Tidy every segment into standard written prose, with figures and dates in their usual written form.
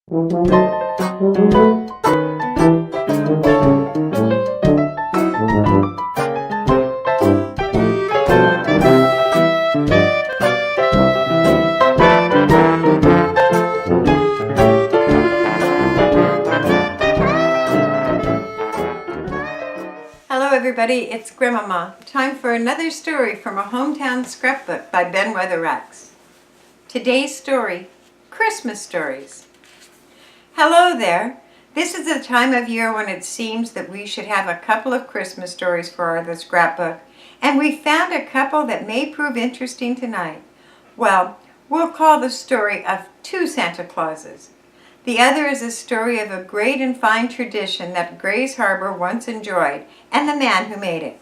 Hello everybody, it's Grandmama. Time for another story from a hometown scrapbook by Ben Weatherwax. Today's story, Christmas Stories. Hello there. This is the time of year when it seems that we should have a couple of Christmas stories for the scrapbook, and we found a couple that may prove interesting tonight. Well, we'll call the story of two Santa Clauses. The other is a story of a great and fine tradition that Grays Harbor once enjoyed, and the man who made it.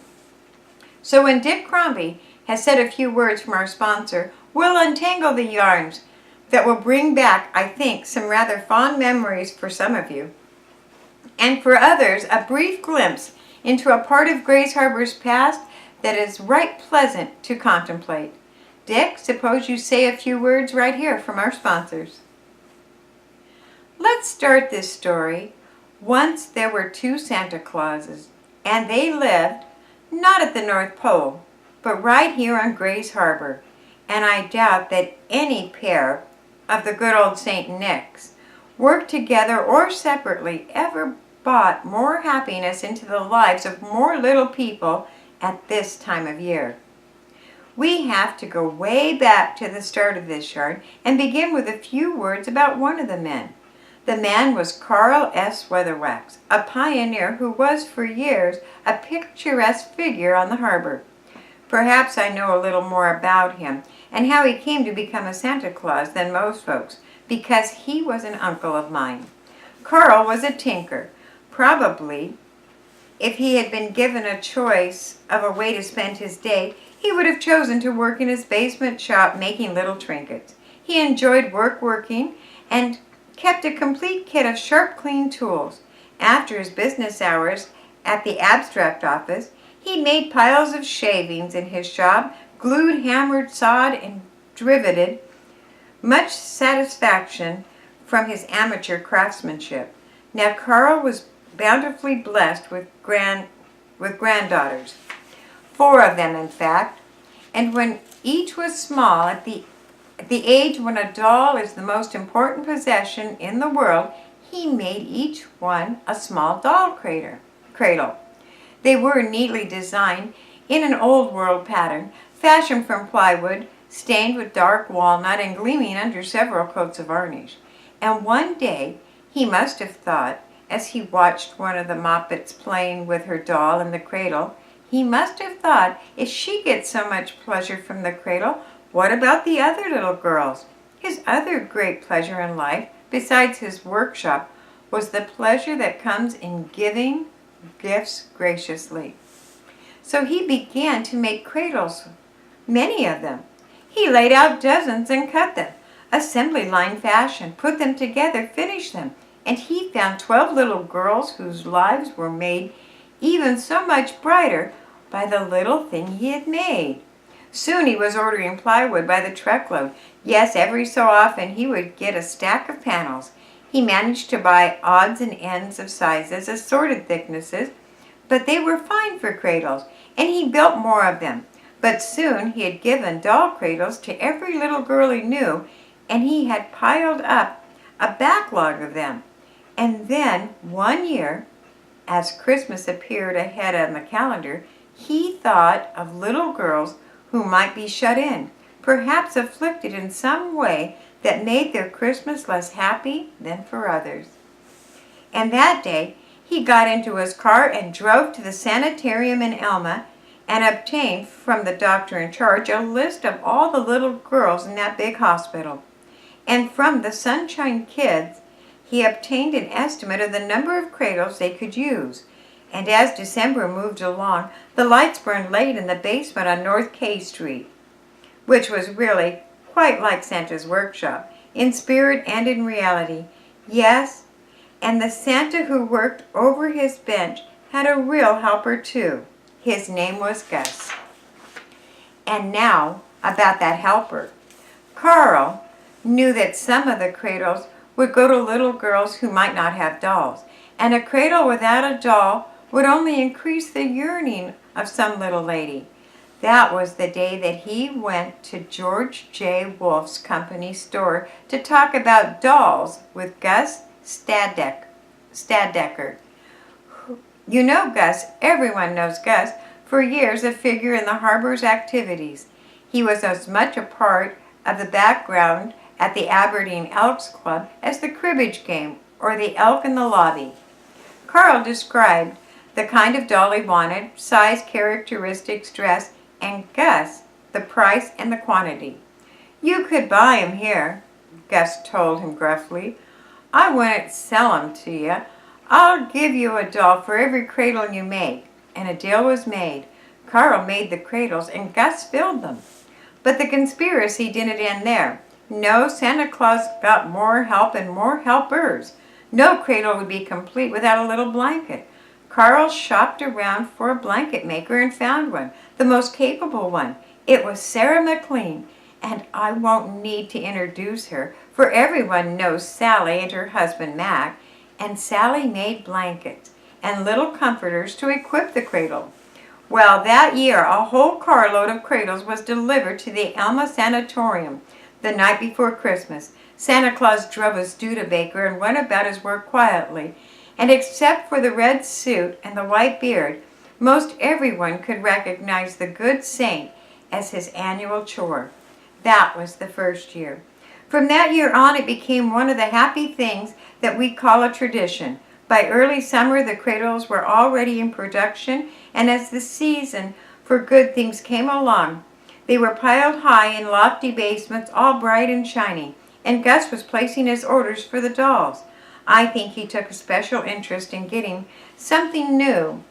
So when Dick Crombie has said a few words from our sponsor, we'll untangle the yarns that will bring back, I think, some rather fond memories for some of you, and for others, a brief glimpse into a part of Grays Harbor's past that is right pleasant to contemplate. Dick, suppose you say a few words right here from our sponsors. Let's start this story. Once there were two Santa Clauses, and they lived not at the North Pole, but right here on Grays Harbor, and I doubt that any pair of the good old St. Nick's, worked together or separately, ever brought more happiness into the lives of more little people at this time of year. We have to go way back to the start of this yarn and begin with a few words about one of the men. The man was Carl S. Weatherwax, a pioneer who was for years a picturesque figure on the harbor. Perhaps I know a little more about him and how he came to become a Santa Claus than most folks, because he was an uncle of mine. Carl was a tinker. Probably, if he had been given a choice of a way to spend his day, he would have chosen to work in his basement shop making little trinkets. He enjoyed working and kept a complete kit of sharp, clean tools. After his business hours at the abstract office, he made piles of shavings in his shop, glued, hammered, sawed, and riveted, much satisfaction from his amateur craftsmanship. Now Carl was bountifully blessed with granddaughters, 4 of them in fact, and when each was small, at the age when a doll is the most important possession in the world, he made each one a small doll cradle. They were neatly designed in an old world pattern, fashioned from plywood, stained with dark walnut and gleaming under several coats of varnish. And one day he must have thought, as he watched one of the Moppets playing with her doll in the cradle, he must have thought, if she gets so much pleasure from the cradle, what about the other little girls? His other great pleasure in life, besides his workshop, was the pleasure that comes in giving gifts graciously. So he began to make cradles, many of them. He laid out dozens and cut them, assembly line fashion, put them together, finished them, and he found 12 little girls whose lives were made even so much brighter by the little thing he had made. Soon he was ordering plywood by the truckload. Yes, every so often he would get a stack of panels. He managed to buy odds and ends of sizes, assorted thicknesses, but they were fine for cradles, and he built more of them. But soon he had given doll cradles to every little girl he knew, and he had piled up a backlog of them. And then, one year, as Christmas appeared ahead on the calendar, he thought of little girls who might be shut in, perhaps afflicted in some way that made their Christmas less happy than for others. And that day, he got into his car and drove to the sanitarium in Elma and obtained from the doctor in charge a list of all the little girls in that big hospital. And from the Sunshine Kids, he obtained an estimate of the number of cradles they could use. And as December moved along, the lights burned late in the basement on North K Street, which was really quite like Santa's workshop, in spirit and in reality. Yes, and the Santa who worked over his bench had a real helper too. His name was Gus. And now, about that helper. Carl knew that some of the cradles would go to little girls who might not have dolls, and a cradle without a doll would only increase the yearning of some little lady. That was the day that he went to George J. Wolfe's company store to talk about dolls with Gus Staddecker. You know Gus, everyone knows Gus, for years a figure in the harbor's activities. He was as much a part of the background at the Aberdeen Elks Club as the cribbage game or the elk in the lobby. Carl described the kind of doll he wanted, size, characteristics, dress, and Gus the price and the quantity. "You could buy 'em here," Gus told him gruffly. "I wouldn't sell 'em to you. I'll give you a doll for every cradle you make." And a deal was made. Carl made the cradles and Gus filled them. But the conspiracy didn't end there. No, Santa Claus got more help and more helpers. No cradle would be complete without a little blanket. Carl shopped around for a blanket maker and found one, the most capable one. It was Sarah McLean, and I won't need to introduce her, for everyone knows Sally and her husband Mac, and Sally made blankets and little comforters to equip the cradle. Well, that year a whole carload of cradles was delivered to the Alma Sanatorium the night before Christmas. Santa Claus drove a Studebaker and went about his work quietly, and except for the red suit and the white beard, most everyone could recognize the good saint as his annual chore. That was the first year. From that year on, it became one of the happy things that we call a tradition. By early summer, the cradles were already in production, and as the season for good things came along, they were piled high in lofty basements, all bright and shiny, and Gus was placing his orders for the dolls. I think he took a special interest in getting something new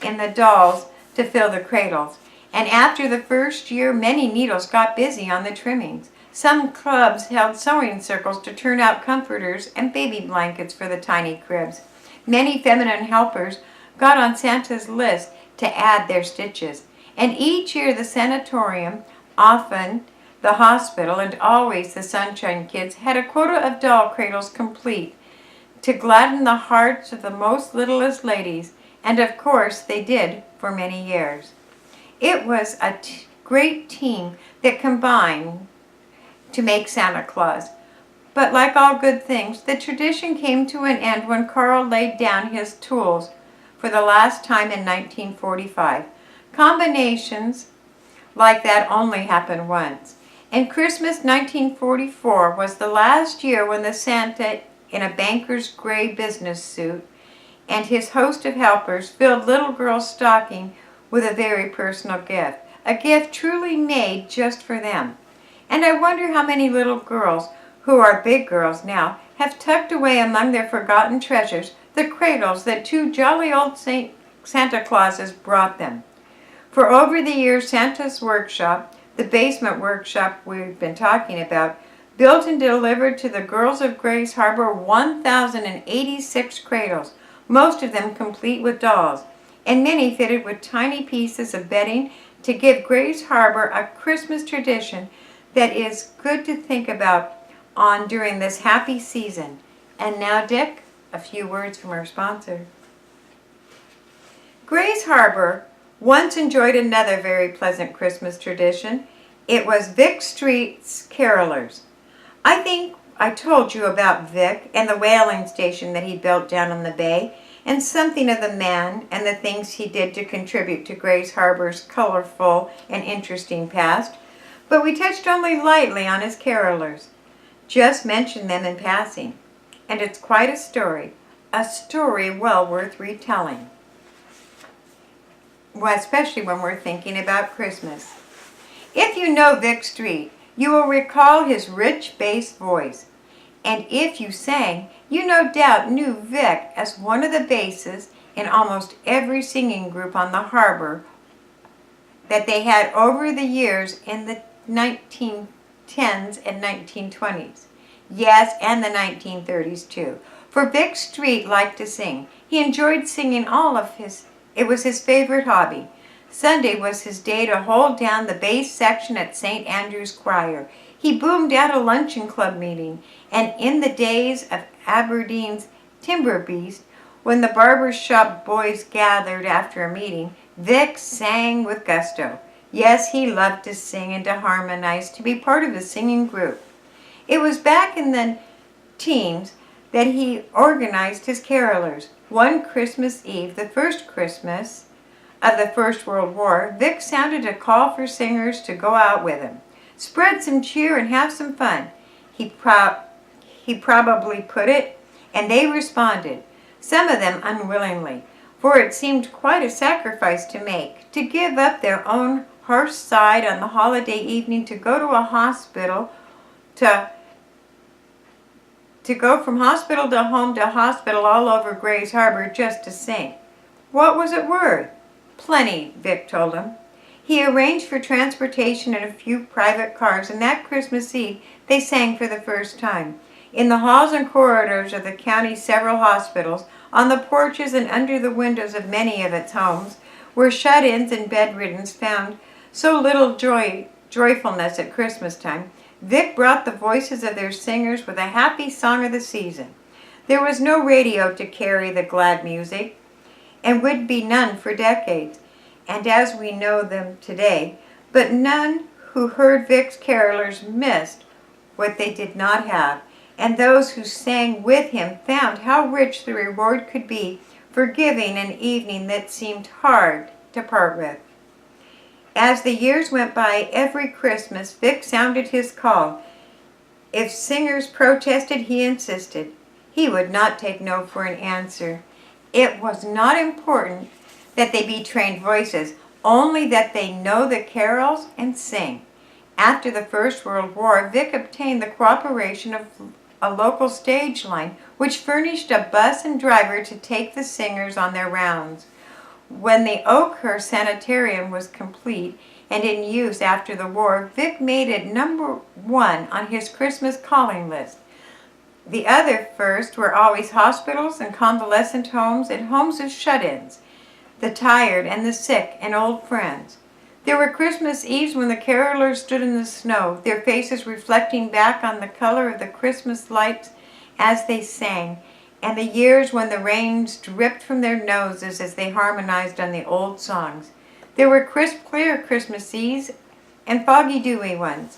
in the dolls to fill the cradles. And after the first year, many needles got busy on the trimmings. Some clubs held sewing circles to turn out comforters and baby blankets for the tiny cribs. Many feminine helpers got on Santa's list to add their stitches. And each year the sanatorium, often the hospital, and always the Sunshine Kids, had a quota of doll cradles complete to gladden the hearts of the most littlest ladies, and of course they did for many years. It was a great team that combined to make Santa Claus. But like all good things, the tradition came to an end when Carl laid down his tools for the last time in 1945. Combinations like that only happen once. And Christmas 1944 was the last year when the Santa in a banker's gray business suit and his host of helpers filled little girls' stocking with a very personal gift, a gift truly made just for them. And I wonder how many little girls, who are big girls now, have tucked away among their forgotten treasures the cradles that two jolly old Santa Clauses brought them. For over the years, Santa's workshop, the basement workshop we've been talking about, built and delivered to the girls of Grays Harbor 1,086 cradles, most of them complete with dolls, and many fitted with tiny pieces of bedding to give Grays Harbor a Christmas tradition that is good to think about on during this happy season. And now, Dick, a few words from our sponsor. Grays Harbor once enjoyed another very pleasant Christmas tradition. It was Vic Street's carolers. I think I told you about Vic and the whaling station that he built down on the bay, and something of the man and the things he did to contribute to Grays Harbor's colorful and interesting past, but we touched only lightly on his carolers. Just mentioned them in passing, and it's quite a story well worth retelling. Well, especially when we're thinking about Christmas. If you know Vic Street, you will recall his rich bass voice. And if you sang, you no doubt knew Vic as one of the basses in almost every singing group on the harbor that they had over the years in the 1910s and 1920s. Yes, and the 1930s too. For Vic Street liked to sing. He enjoyed singing it was his favorite hobby. Sunday was his day to hold down the bass section at St. Andrew's Choir. He boomed at a luncheon club meeting, and in the days of Aberdeen's Timber Beast, when the barber shop boys gathered after a meeting, Vic sang with gusto. Yes, he loved to sing and to harmonize, to be part of a singing group. It was back in the teens that he organized his carolers. One Christmas Eve, the first Christmas of the First World War, Vic sounded a call for singers to go out with him. Spread some cheer and have some fun, he probably put it, and they responded, some of them unwillingly, for it seemed quite a sacrifice to make, to give up their own hearth side on the holiday evening to go to a hospital, to go from hospital to hospital all over Grays Harbor just to sing. What was it worth? Plenty, Vic told him. He arranged for transportation in a few private cars, and that Christmas Eve they sang for the first time. In the halls and corridors of the county's several hospitals, on the porches and under the windows of many of its homes, where shut-ins and bedriddens found so little joyfulness at Christmas time, Vic brought the voices of their singers with a happy song of the season. There was no radio to carry the glad music, and would be none for decades, and as we know them today, but none who heard Vic's carolers missed what they did not have, and those who sang with him found how rich the reward could be for giving an evening that seemed hard to part with. As the years went by, every Christmas Vic sounded his call. If singers protested, he insisted. He would not take no for an answer. It was not important that they be trained voices, only that they know the carols and sing. After the First World War, Vic obtained the cooperation of a local stage line, which furnished a bus and driver to take the singers on their rounds. When the Oakhurst Sanitarium was complete and in use after the war, Vic made it number one on his Christmas calling list. The other first were always hospitals and convalescent homes and homes of shut-ins, the tired and the sick and old friends. There were Christmas Eves when the carolers stood in the snow, their faces reflecting back on the color of the Christmas lights as they sang, and the years when the rains dripped from their noses as they harmonized on the old songs. There were crisp, clear Christmas Eves and foggy, dewy ones.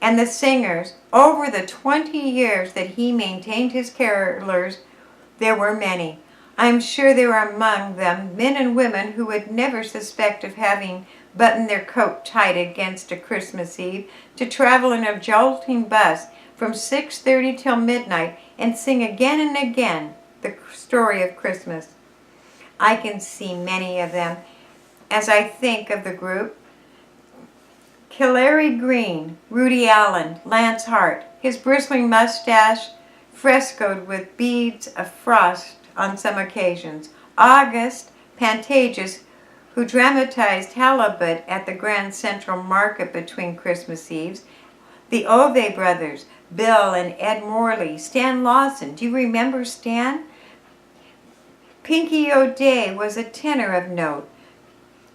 And the singers, over the 20 years that he maintained his carolers, there were many. I am sure there were among them men and women who would never suspect of having buttoned their coat tight against a Christmas Eve to travel in a jolting bus from 6:30 till midnight and sing again and again the story of Christmas. I can see many of them as I think of the group. Killarry Green, Rudy Allen, Lance Hart, his bristling mustache frescoed with beads of frost on some occasions. August Pantages, who dramatized halibut at the Grand Central Market between Christmas Eves. The Ove brothers, Bill and Ed Morley, Stan Lawson. Do you remember Stan? Pinky O'Day was a tenor of note.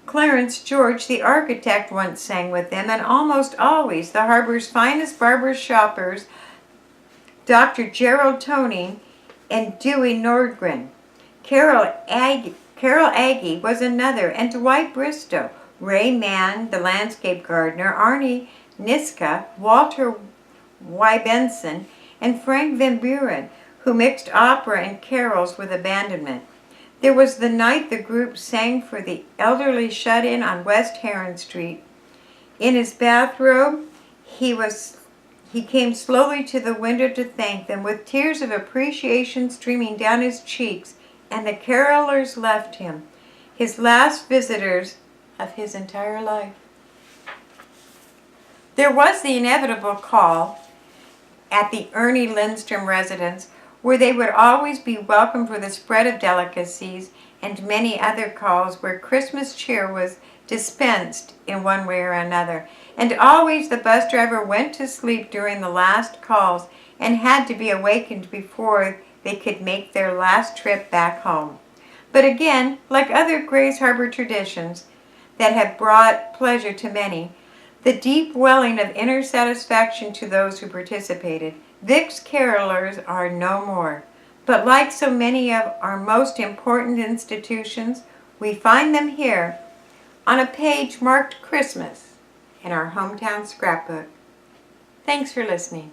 Clarence George, the architect, once sang with them, and almost always the harbor's finest barber shoppers, Dr. Gerald Toning and Dewey Nordgren. Carol Aggie was another, and Dwight Bristow, Ray Mann, the landscape gardener, Arnie Niska, Walter Y. Benson, and Frank Van Buren, who mixed opera and carols with abandonment. There was the night the group sang for the elderly shut-in on West Heron Street. In his bathrobe, he came slowly to the window to thank them, with tears of appreciation streaming down his cheeks, and the carolers left him, his last visitors of his entire life. There was the inevitable call at the Ernie Lindstrom residence, where they would always be welcomed with a spread of delicacies, and many other calls where Christmas cheer was dispensed in one way or another. And always the bus driver went to sleep during the last calls and had to be awakened before they could make their last trip back home. But again, like other Grays Harbor traditions that have brought pleasure to many, the deep welling of inner satisfaction to those who participated. Vic's carolers are no more, but like so many of our most important institutions, we find them here on a page marked Christmas in our hometown scrapbook. Thanks for listening.